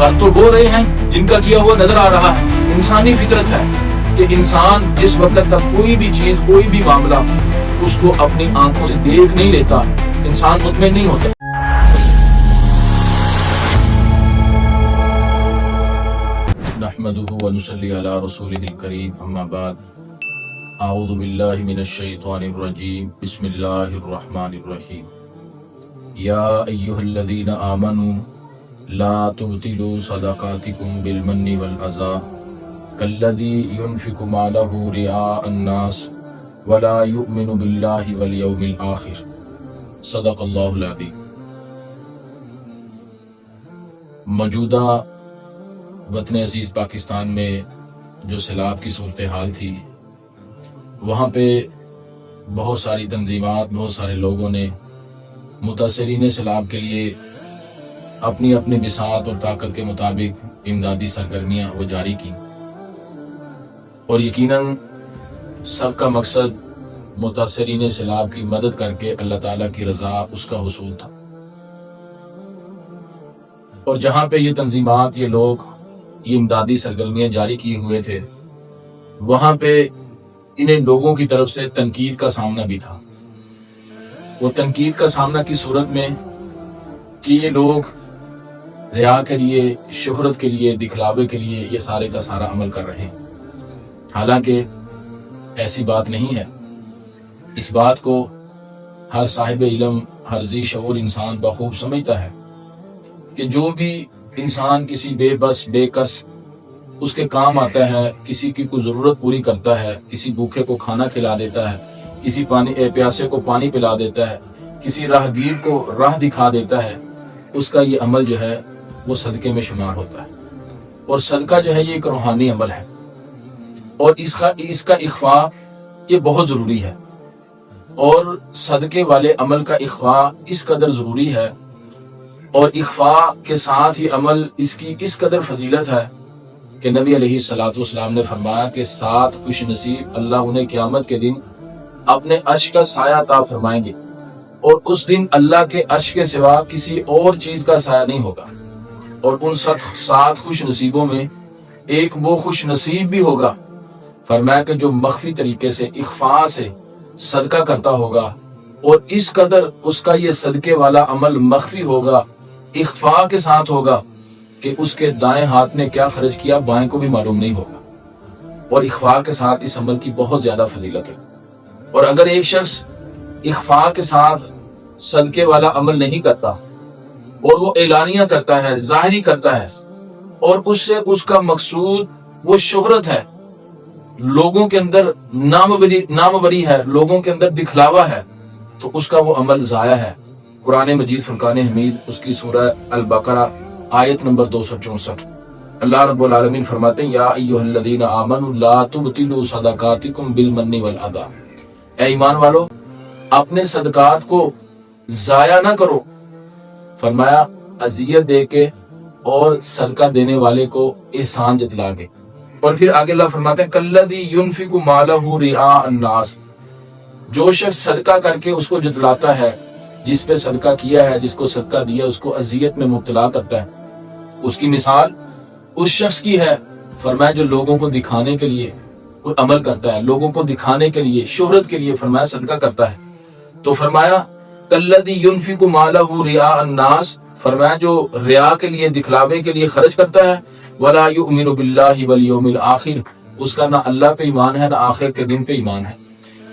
کر تو وہ رہے ہیں جن کا کیا ہوا نظر آ رہا ہے۔ انسانی فطرت ہے کہ انسان جس وقت تک کوئی بھی چیز، کوئی بھی معاملہ اس کو اپنی آنکھوں سے دیکھ نہیں لیتا، انسان مطمئن نہیں ہوتا۔ نحمده ونصلي على رسوله الكريم، اما بعد، اعوذ باللہ من الشیطان الرجیم، بسم اللہ الرحمن الرحیم۔ یا ایہا الذین آمنوا لا تبطلوا صدقاتکم بالمن والعزا کالذی ينفق مالہ رئاء الناس ولا یؤمن باللہ والیوم الآخر، صدق اللہ العظیم۔ موجودہ وطن عزیز پاکستان میں جو سیلاب کی صورتحال تھی، وہاں پہ بہت ساری تنظیمات، بہت سارے لوگوں نے متاثرین سیلاب کے لیے اپنی اپنی بساط اور طاقت کے مطابق امدادی سرگرمیاں وہ جاری کی، اور یقیناً سب کا مقصد متاثرین سیلاب کی مدد کر کے اللہ تعالیٰ کی رضا، اس کا حصول تھا۔ اور جہاں پہ یہ تنظیمات، یہ لوگ یہ امدادی سرگرمیاں جاری کیے ہوئے تھے، وہاں پہ انہیں لوگوں کی طرف سے تنقید کا سامنا بھی تھا۔ وہ تنقید کا سامنا کی صورت میں کہ یہ لوگ ریا کے لیے، شہرت کے لیے، دکھلاوے کے لیے یہ سارے کا سارا عمل کر رہے ہیں، حالانکہ ایسی بات نہیں ہے۔ اس بات کو ہر صاحب علم، ہر ذی شعور انسان بخوب سمجھتا ہے کہ جو بھی انسان کسی بے بس، بے کس اس کے کام آتا ہے، کسی کی کوئی ضرورت پوری کرتا ہے، کسی بھوکے کو کھانا کھلا دیتا ہے، کسی پیاسے کو پانی پلا دیتا ہے، کسی راہگیر کو راہ دکھا دیتا ہے، اس کا یہ عمل جو ہے وہ صدقے میں شمار ہوتا ہے۔ اور صدقہ جو ہے یہ ایک روحانی عمل ہے، اور اس کا اخفاء یہ بہت ضروری ہے، اور صدقے والے عمل کا اخفاء اس قدر ضروری ہے، اور اخفاء کے ساتھ ہی عمل اس کی اس قدر فضیلت ہے کہ نبی علیہ الصلوۃ والسلام نے فرمایا کہ 7 خوش نصیب اللہ انہیں قیامت کے دن اپنے عرش کا سایہ عطا فرمائیں گے، اور اس دن اللہ کے عرش کے سوا کسی اور چیز کا سایہ نہیں ہوگا۔ اور ان 7 خوش نصیبوں میں ایک وہ خوش نصیب بھی ہوگا، فرمایا کہ جو مخفی طریقے سے، اخفاء سے صدقہ کرتا ہوگا، اور اس قدر اس کا یہ صدقے والا عمل مخفی ہوگا، اخفاء کے ساتھ ہوگا کہ اس کے دائیں ہاتھ نے کیا خرچ کیا بائیں کو بھی معلوم نہیں ہوگا۔ اور اخفاء کے ساتھ اس عمل کی بہت زیادہ فضیلت ہے۔ اور اگر ایک شخص اخفاء کے ساتھ صدقے والا عمل نہیں کرتا، اور وہ اعلانیہ کرتا ہے، ظاہری کرتا ہے، اور اس سے اس کا مقصود وہ شہرت ہے، لوگوں کے اندر ناموری ہے، لوگوں کے اندر دکھلاوا ہے، تو اس کا وہ عمل ضائع ہے۔ قرآن مجید فرقان حمید اس کی سورہ البقرہ آیت نمبر 264، اللہ رب العالمین فرماتے ہیں، یا ایھا الذین آمنوا لا تبطلوا صدقاتکم بالمن والعذا، اے ایمان والو اپنے صدقات کو ضائع نہ کرو، فرمایا اذیت دے کے اور صدقہ دینے والے کو احسان جتلا کے۔ اور پھر آگے اللہ فرماتے ہیں، کالذی ينفق مالہ رئاء الناس، جو شخص صدقہ کر کے اس کو جتلاتا ہے، جس پہ صدقہ کیا ہے، جس کو صدقہ دیا، اس کو اذیت میں مبتلا کرتا ہے، اس کی مثال اس شخص کی ہے، فرمایا جو لوگوں کو دکھانے کے لیے کوئی عمل کرتا ہے، لوگوں کو دکھانے کے لیے، شہرت کے لیے فرمایا صدقہ کرتا ہے، تو فرمایا کالذی ينفق مالہ رئاء الناس، فرمایا جو ریا کے لیے، دکھلاوے کے لیے خرچ کرتا ہے، ولا یؤمن باللہ والیوم الآخر، اس کا نہ اللہ پہ ایمان ہے، نہ آخرت کے دن پہ ایمان ہے۔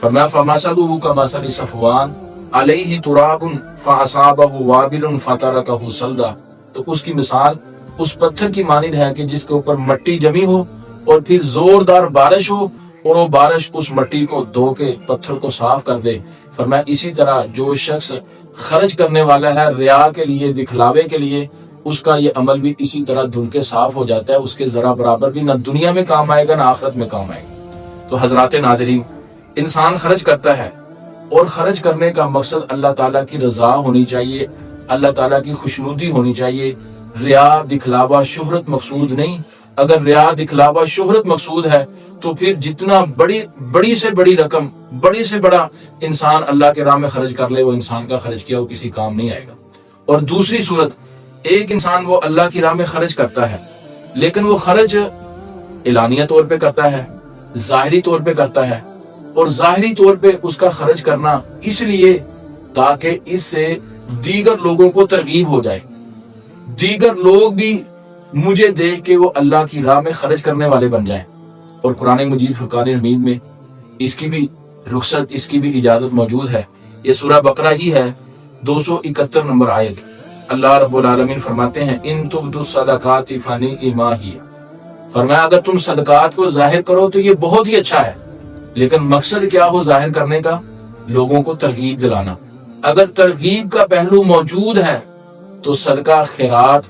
فرمایا فمثلہ کمثل صفوان علیہ تراب فاصابہ وابل فترکہ صلدا، تو اس کی مثال اس پتھر کی مانند ہے کہ جس کے اوپر مٹی جمی ہو، اور پھر زوردار بارش ہو، اور وہ بارش اس مٹی کو دھو کے پتھر کو صاف کر دے۔ فرمایا اسی طرح جو شخص خرچ کرنے والا ہے ریا کے لیے، دکھلاوے کے لیے، اس کا یہ عمل بھی اسی طرح دھل کے صاف ہو جاتا ہے، اس کے ذرا برابر بھی نہ دنیا میں کام آئے گا، نہ آخرت میں کام آئے گا۔ تو حضرات ناظرین، انسان خرچ کرتا ہے، اور خرچ کرنے کا مقصد اللہ تعالیٰ کی رضا ہونی چاہیے، اللہ تعالیٰ کی خوشنودی ہونی چاہیے، ریا، دکھلاوا، شہرت مقصود نہیں۔ اگر ریا، دکھلاوا، شہرت مقصود ہے تو پھر جتنا بڑی سے بڑی رقم، بڑی سے بڑا انسان اللہ کے راہ میں خرچ کر لے، وہ انسان کا خرچ کیا وہ کسی کام نہیں آئے گا۔ اور دوسری صورت ایک انسان وہ اللہ کی راہ میں خرچ کرتا ہے، لیکن وہ خرچ اعلانیہ طور پہ کرتا ہے، ظاہری طور پہ کرتا ہے، اور ظاہری طور پہ اس کا خرچ کرنا اس لیے تاکہ اس سے دیگر لوگوں کو ترغیب ہو جائے، دیگر لوگ بھی مجھے دیکھ کے وہ اللہ کی راہ میں خرچ کرنے والے بن جائیں۔ اور قرآن مجید فرقان حمید میں اس کی بھی رخصت، اس کی بھی اجازت موجود ہے۔ یہ سورہ بقرہ ہی ہے، 271 نمبر آیت۔ اللہ رب العالمین فرماتے ہیں ان تبدوا الصدقات فنعما ہی، فرمایا اگر تم صدقات کو ظاہر کرو تو یہ بہت ہی اچھا ہے، لیکن مقصد کیا ہو ظاہر کرنے کا؟ لوگوں کو ترغیب دلانا۔ اگر ترغیب کا پہلو موجود ہے تو صدقہ، خیرات،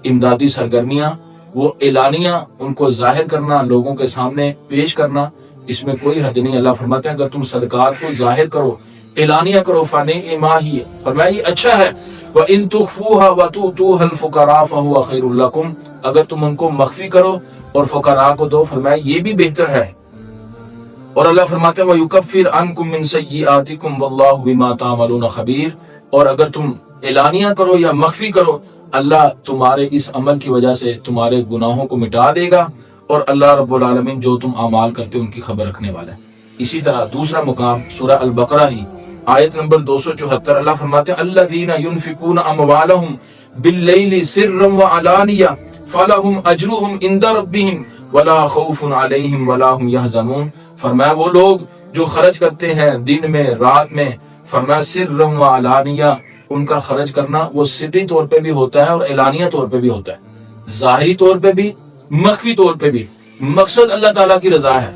امدادی سرگرمیاں وہ اعلانیہ ان کو ظاہر کرنا، لوگوں کے سامنے پیش کرنا، اس میں کوئی حد نہیں۔ اللہ فرماتے ہیں اگر تم صدقات کو ظاہر کرو، اعلانیہ کرو، فنعما ہی، فرمایا یہ اچھا ہے۔ وَإِن تُخْفُوهَا وَتُؤْتُوهَا الْفُقَرَاءَ فَهُوَ خَيْرٌ لَكُمْ، اگر تم ان کو مخفی کرو اور فقراء کو دو، فرمایا یہ بھی بہتر ہے۔ اور اللہ فرماتے ہیں وَيُكَفِّرْ عَنْكُم مِّن سَيِّئَاتِكُمْ وَاللَّهُ بِمَا تَعْمَلُونَ خَبِيرٌ، اور اگر تم اعلانیہ کرو یا مخفی کرو، اللہ تمہارے اس عمل کی وجہ سے تمہارے گناہوں کو مٹا دے گا، اور اللہ رب العالمین جو تم اعمال کرتے ان کی خبر رکھنے والا ہے۔ اسی طرح دوسرا مقام سورہ البقرہ ہی آیت نمبر 274، اللہ فرماتے ہیں الذین ينفقون اموالهم باللیل سرا وعلانیہ فلہم اجرہم عند ربہم ولا خوف علیہم ولا هم يحزنون، فرمایا وہ لوگ جو خرچ کرتے ہیں دن میں، رات میں، فرمایا سرا وعلانیہ، ان کا خرچ کرنا وہ سری طور پہ بھی ہوتا ہے اور اعلانیہ طور پہ بھی ہوتا ہے، ظاہری طور پہ بھی، مخفی طور پہ بھی۔ مقصد اللہ تعالیٰ کی رضا ہے،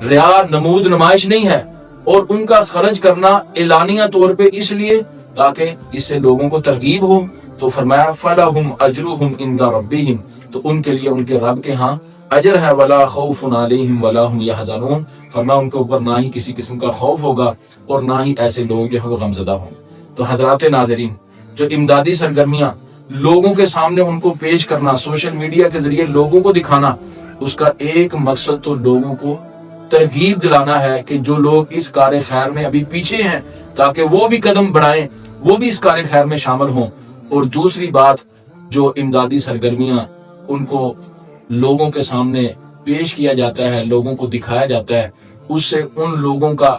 ریا، نمود، نمائش نہیں ہے، اور ان کا خرچ کرنا اعلانیہ طور پہ اس لیے تاکہ اس سے لوگوں کو ترغیب ہو۔ تو فرمایا فَلَهُمْ أَجْرُهُمْ عِنْدَ رَبِّهِمْ، تو ان کے لیے ان کے رب کے ہاں اجر ہے، وَلَا خَوْفٌ عَلَيْهِمْ وَلَا هُمْ يَحْزَنُونَ، فرمایا ان کے اوپر نہ ہی کسی قسم کا خوف ہوگا اور نہ ہی ایسے لوگ جو ہے وہ غمزدہ ہوں۔ تو حضرات ناظرین، جو امدادی سرگرمیاں لوگوں کے سامنے ان کو پیش کرنا، سوشل میڈیا کے ذریعے لوگوں کو دکھانا، اس کا ایک مقصد تو لوگوں کو ترغیب دلانا ہے کہ جو لوگ اس کار خیر میں ابھی پیچھے ہیں تاکہ وہ بھی قدم بڑھائیں، وہ بھی اس کار خیر میں شامل ہوں۔ اور دوسری بات، جو امدادی سرگرمیاں ان کو لوگوں کے سامنے پیش کیا جاتا ہے، لوگوں کو دکھایا جاتا ہے، اس سے ان لوگوں کا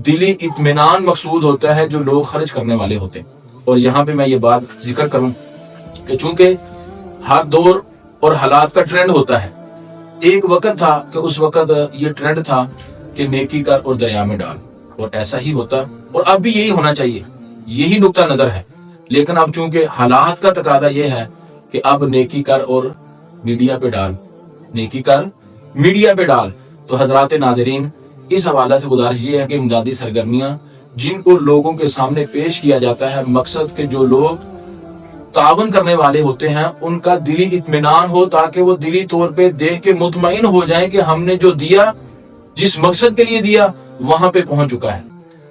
دلی اطمینان مقصود ہوتا ہے جو لوگ خرچ کرنے والے ہوتے ہیں۔ اور یہاں پہ میں یہ بات ذکر کروں کہ چونکہ ہر دور اور حالات کا ٹرینڈ ہوتا ہے، ایک وقت تھا کہ اس وقت یہ ٹرینڈ تھا کہ نیکی کر اور دریا میں ڈال، اور ایسا ہی ہوتا، اور اب بھی یہی ہونا چاہیے، یہی نقطہ نظر ہے۔ لیکن اب چونکہ حالات کا تقاضا یہ ہے کہ اب نیکی کر اور میڈیا پہ ڈال، نیکی کر میڈیا پہ ڈال۔ تو حضرات ناظرین، اس حوالے سے گزارش یہ ہے کہ امدادی سرگرمیاں جن کو لوگوں کے سامنے پیش کیا جاتا ہے، مقصد کہ جو لوگ تعاون کرنے والے ہوتے ہیں ان کا دلی اطمینان ہو، تاکہ وہ دلی طور پہ دیکھ کے مطمئن ہو جائیں کہ ہم نے جو دیا، جس مقصد کے لیے دیا، وہاں پہ پہنچ چکا ہے۔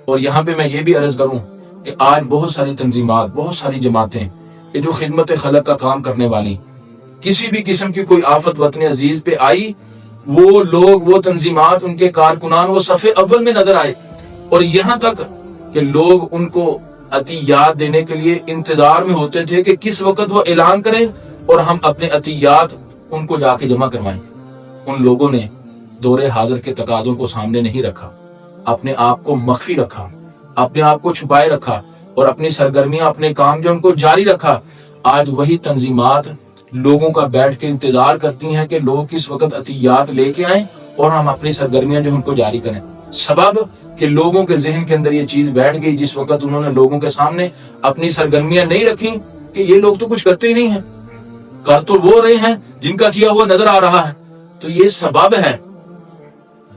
اور یہاں پہ میں یہ بھی عرض کروں کہ آج بہت ساری تنظیمات، بہت ساری جماعتیں کہ جو خدمت خلق کا کام کرنے والی، کسی بھی قسم کی کوئی آفت وطن عزیز پہ آئی، وہ لوگ، وہ تنظیمات، ان کے کارکنان وہ صف اول میں نظر آئے، اور یہاں تک کہ لوگ ان کو عطیات دینے کے لیے انتظار میں ہوتے تھے کہ کس وقت وہ اعلان کریں اور ہم اپنے عطیات ان کو جا کے جمع کروائیں۔ ان لوگوں نے دور حاضر کے تقاضوں کو سامنے نہیں رکھا، اپنے آپ کو مخفی رکھا، اپنے آپ کو چھپائے رکھا، اور اپنی سرگرمیاں، اپنے کام جو ان کو جاری رکھا۔ آج وہی تنظیمات لوگوں کا بیٹھ کے انتظار کرتی ہیں کہ لوگ کس وقت عطیات لے کے آئیں اور ہم اپنی سرگرمیاں جو ان کو جاری کریں۔ سبب کہ لوگوں کے ذہن کے اندر یہ چیز بیٹھ گئی، جس وقت انہوں نے لوگوں کے سامنے اپنی سرگرمیاں نہیں رکھی کہ یہ لوگ تو کچھ کرتے ہی نہیں ہیں، کر تو وہ رہے ہیں جن کا کیا ہوا نظر آ رہا ہے۔ تو یہ سبب ہے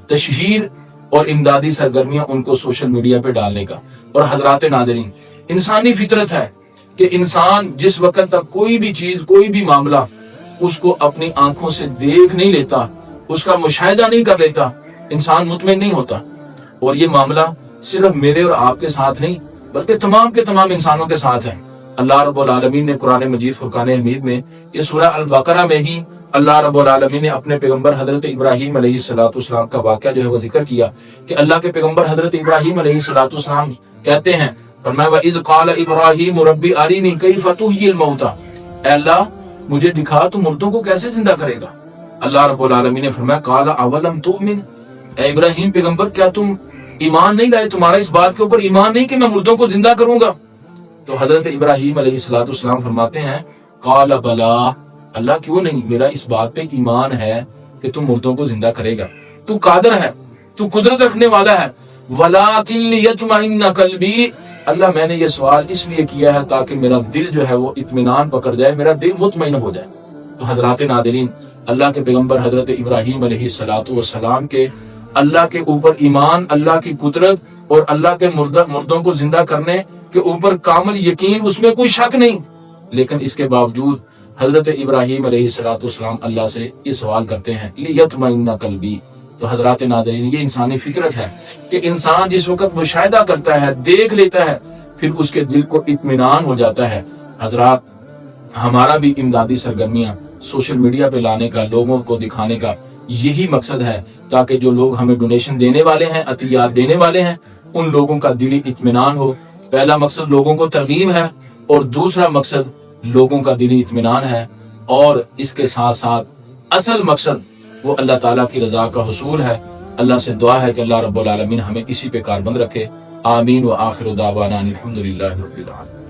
تشہیر اور امدادی سرگرمیاں ان کو سوشل میڈیا پہ ڈالنے کا۔ اور حضرات ناظرین، انسانی فطرت ہے کہ انسان جس وقت تک کوئی بھی چیز، کوئی بھی معاملہ اس کو اپنی آنکھوں سے دیکھ نہیں لیتا، اس کا مشاہدہ نہیں کر لیتا، انسان مطمئن نہیں ہوتا۔ اور یہ معاملہ صرف میرے اور آپ کے ساتھ نہیں بلکہ تمام کے تمام انسانوں کے ساتھ ہے۔ اللہ رب العالمین نے قرآن مجید فرقان حمید میں، یہ سورہ البقرہ میں ہی اللہ رب العالمین نے اپنے پیغمبر حضرت ابراہیم علیہ السلام کا واقعہ جو ہے وہ ذکر کیا کہ اللہ کے پیغمبر حضرت ابراہیم علیہ السلام کہتے ہیں، فرمایا وَإِذْ قَالَ إِبْرَاهِيمُ رَبِّ أَرِنِي كَيْفَ تُحْيِي الْمَوْتَى، اے اللہ مجھے دکھا تو مردوں کو کیسے زندہ کرے گا؟ اللہ رب العالمین نے فرمایا قال اولم تؤمن، اے ابراہیم پیغمبر کیا تم ایمان نہیں لائے؟ تمہارا اس بات کے اوپر ایمان نہیں کہ میں مردوں کو زندہ کروں گا؟ تو حضرت ابراہیم علیہ السلام فرماتے ہیں قال بلا، اللہ کیوں نہیں، میرا اس بات پہ ایمان ہے کہ تم مردوں کو زندہ کرے گا، تو قادر ہے، تو قدرت رکھنے والا ہے، ولکن لیطمئن قلبی، اللہ میں نے یہ سوال اس لیے کیا ہے تاکہ میرا دل جو ہے وہ اطمینان پکڑ جائے، میرا دل مطمئن ہو جائے۔ تو حضرات ناظرین، اللہ کے پیغمبر حضرت ابراہیم علیہ السلام کے اللہ کے اوپر ایمان، اللہ کی قدرت اور اللہ کے مردوں کو زندہ کرنے کے اوپر کامل یقین، اس میں کوئی شک نہیں، لیکن اس کے باوجود حضرت ابراہیم علیہ السلام اللہ سے یہ سوال کرتے ہیں لیطمئن قلبی۔ تو حضرات ناظرین، یہ انسانی فطرت ہے کہ انسان جس وقت مشاہدہ کرتا ہے، دیکھ لیتا ہے، پھر اس کے دل کو اطمینان ہو جاتا ہے۔ حضرات، ہمارا بھی امدادی سرگرمیاں سوشل میڈیا پہ لانے کا، لوگوں کو دکھانے کا یہی مقصد ہے تاکہ جو لوگ ہمیں ڈونیشن دینے والے ہیں، عطیات دینے والے ہیں، ان لوگوں کا دلی اطمینان ہو۔ پہلا مقصد لوگوں کو ترغیب ہے اور دوسرا مقصد لوگوں کا دلی اطمینان ہے، اور اس کے ساتھ ساتھ اصل مقصد وہ اللہ تعالیٰ کی رضا کا حصول ہے۔ اللہ سے دعا ہے کہ اللہ رب العالمین ہمیں اسی پہ کاربند رکھے۔ آمین و آخر دعوانا الحمدللہ رب العالمین۔